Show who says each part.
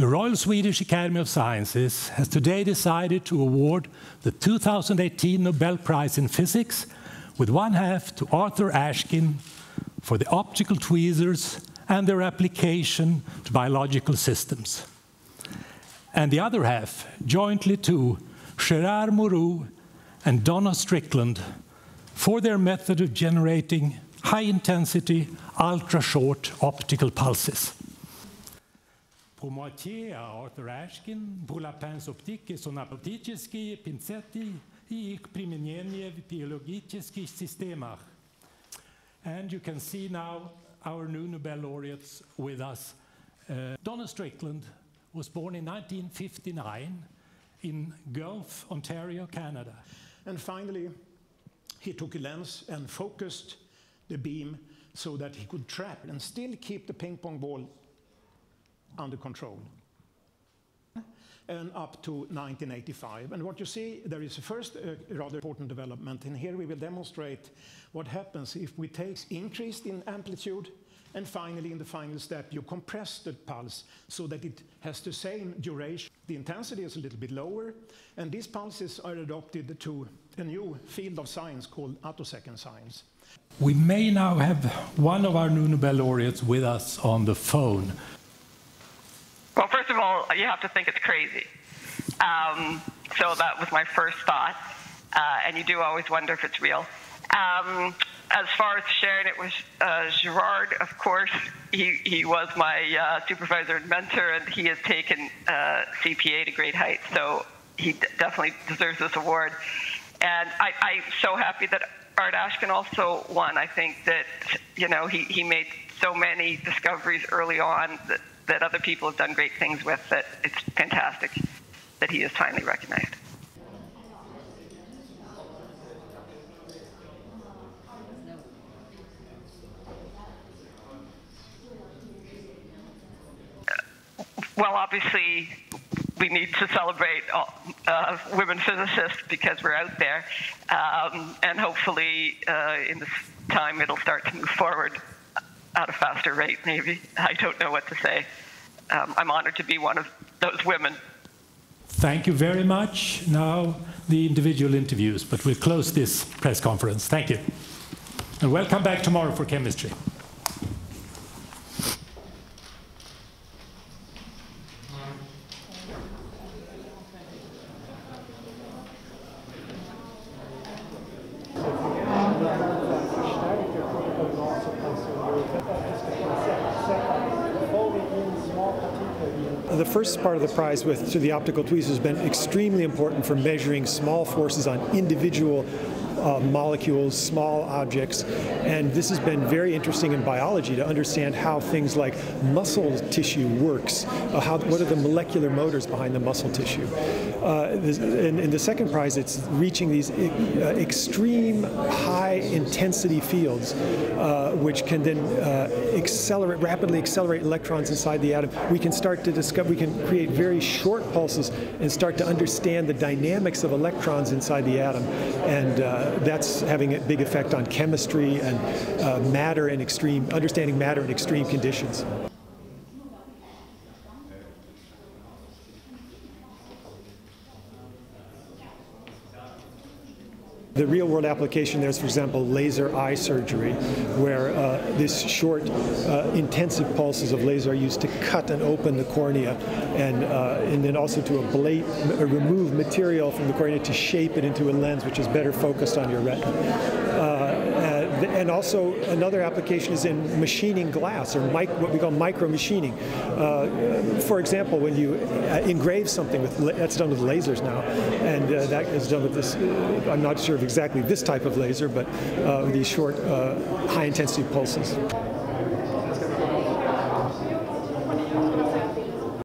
Speaker 1: The Royal Swedish Academy of Sciences has today decided to award the 2018 Nobel Prize in Physics with one half to Arthur Ashkin for the optical tweezers and their application to biological systems. And the other half jointly to Gerard Mourou and Donna Strickland for their method of generating high-intensity, ultra-short optical pulses. Pour moitié à Arthur Ashkin pour la pince optique et son apotические пинцеты и их применение в биологических системах. And you can see now our new Nobel laureates with us. Donna Strickland was born in 1959 in Guelph, Ontario, Canada.
Speaker 2: And finally, he took a lens and focused the beam so that he could trap and still keep the ping pong ball under control. And up to 1985. And what you see, there is a first rather important development. And here we will demonstrate what happens if we take increased in amplitude, and finally, in the final step, you compress the pulse so that it has the same duration. The intensity is a little bit lower, and these pulses are adopted to a new field of science called attosecond science.
Speaker 1: We may now have one of our new Nobel laureates with us on the phone.
Speaker 3: Well, first of all, you have to think it's crazy. So that was my first thought, and you do always wonder if it's real. As far as sharing it with Gerard, of course, he was my supervisor and mentor, and he has taken CPA to great heights, so he definitely deserves this award. And I'm so happy that Art Ashkin also won. I think that, you know, he made so many discoveries early on that other people have done great things with, that it's fantastic that he is finally recognized. Well, obviously, we need to celebrate women physicists because we're out there, and hopefully in this time it'll start to move forward at a faster rate, maybe. I don't know what to say. I'm honored to be one of those women.
Speaker 1: Thank you very much. Now the individual interviews, but we'll close this press conference. Thank you. And welcome back tomorrow for chemistry.
Speaker 4: The first part of the prize to the optical tweezers has been extremely important for measuring small forces on individual molecules, small objects, and this has been very interesting in biology to understand how things like muscle tissue works, what are the molecular motors behind the muscle tissue. In the second prize, it's reaching these extreme high-intensity fields, which can then rapidly accelerate electrons inside the atom. We can start to discover, we can create very short pulses and start to understand the dynamics of electrons inside the atom, and that's having a big effect on chemistry and understanding matter in extreme conditions. The real-world application there is, for example, laser eye surgery, where this short, intensive pulses of laser are used to cut and open the cornea, and then also to remove material from the cornea to shape it into a lens which is better focused on your retina. And also another application is in machining glass, or what we call micro-machining. For example, when you engrave something, that's done with lasers now, and that is done with this, I'm not sure of exactly this type of laser, but these short, high-intensity pulses.